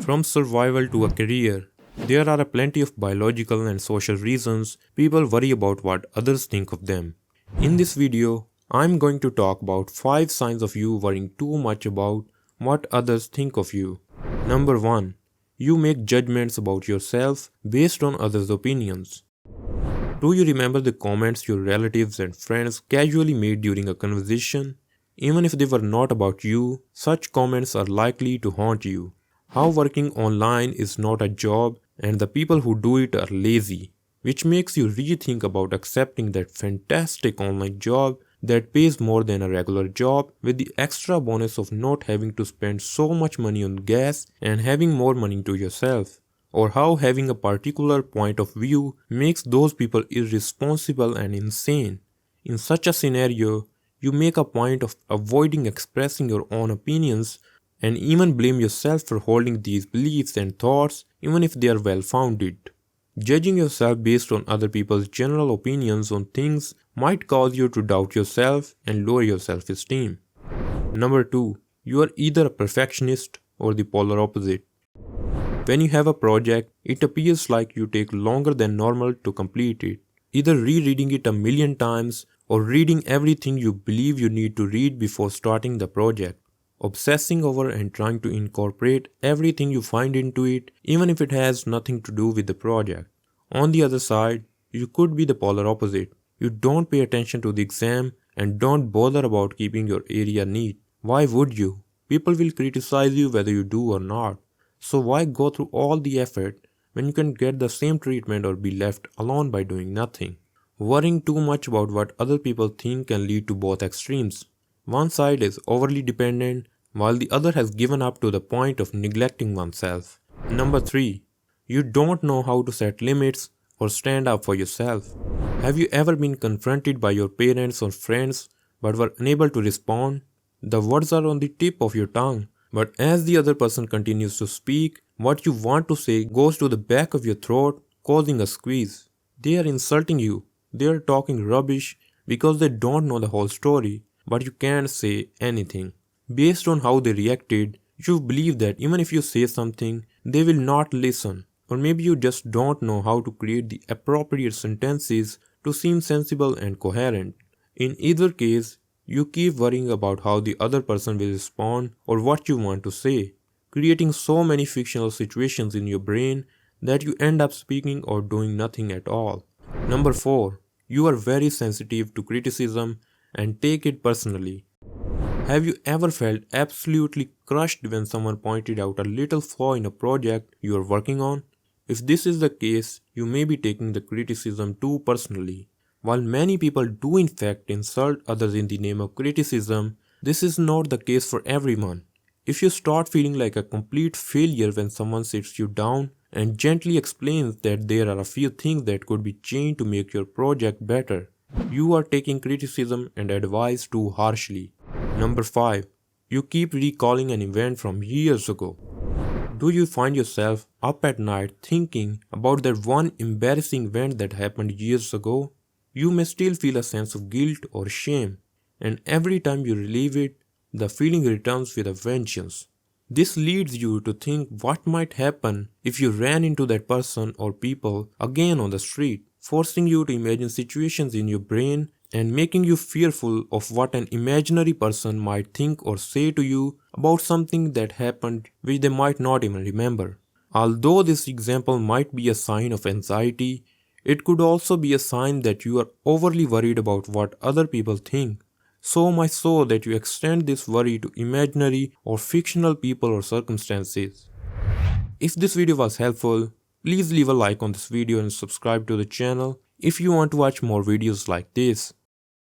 From survival to a career, there are a plenty of biological and social reasons people worry about what others think of them. In this video, I'm going to talk about 5 signs of you worrying too much about what others think of you. Number 1. You make judgments about yourself based on others' opinions. Do you remember the comments your relatives and friends casually made during a conversation? Even if they were not about you, such comments are likely to haunt you. How working online is not a job and the people who do it are lazy, which makes you rethink about accepting that fantastic online job that pays more than a regular job with the extra bonus of not having to spend so much money on gas and having more money to yourself. Or how having a particular point of view makes those people irresponsible and insane. In such a scenario, you make a point of avoiding expressing your own opinions and even blame yourself for holding these beliefs and thoughts even if they are well founded. Judging yourself based on other people's general opinions on things might cause you to doubt yourself and lower your self esteem. Number 2. You are either a perfectionist or the polar opposite. When you have a project, it appears like you take longer than normal to complete it, either rereading it a million times or reading everything you believe you need to read before starting the project, obsessing over and trying to incorporate everything you find into it, even if it has nothing to do with the project. On the other side, you could be the polar opposite. You don't pay attention to the exam and don't bother about keeping your area neat. Why would you? People will criticize you whether you do or not. So why go through all the effort when you can get the same treatment or be left alone by doing nothing? Worrying too much about what other people think can lead to both extremes. One side is overly dependent while the other has given up to the point of neglecting oneself. Number 3. You don't know how to set limits or stand up for yourself. Have you ever been confronted by your parents or friends but were unable to respond? The words are on the tip of your tongue, but as the other person continues to speak, what you want to say goes to the back of your throat, causing a squeeze. They are insulting you. They are talking rubbish because they don't know the whole story, but you can't say anything. Based on how they reacted, you believe that even if you say something, they will not listen. Or maybe you just don't know how to create the appropriate sentences to seem sensible and coherent. In either case, you keep worrying about how the other person will respond or what you want to say, creating so many fictional situations in your brain that you end up speaking or doing nothing at all. Number 4. You are very sensitive to criticism and take it personally. Have you ever felt absolutely crushed when someone pointed out a little flaw in a project you are working on? If this is the case, you may be taking the criticism too personally. While many people do in fact insult others in the name of criticism, this is not the case for everyone. If you start feeling like a complete failure when someone sits you down and gently explains that there are a few things that could be changed to make your project better, you are taking criticism and advice too harshly. Number 5. You keep recalling an event from years ago. Do you find yourself up at night thinking about that one embarrassing event that happened years ago? You may still feel a sense of guilt or shame, and every time you relive it, the feeling returns with a vengeance. This leads you to think what might happen if you ran into that person or people again on the street, forcing you to imagine situations in your brain and making you fearful of what an imaginary person might think or say to you about something that happened which they might not even remember. Although this example might be a sign of anxiety, it could also be a sign that you are overly worried about what other people think, so much so that you extend this worry to imaginary or fictional people or circumstances. If this video was helpful, please leave a like on this video and subscribe to the channel if you want to watch more videos like this.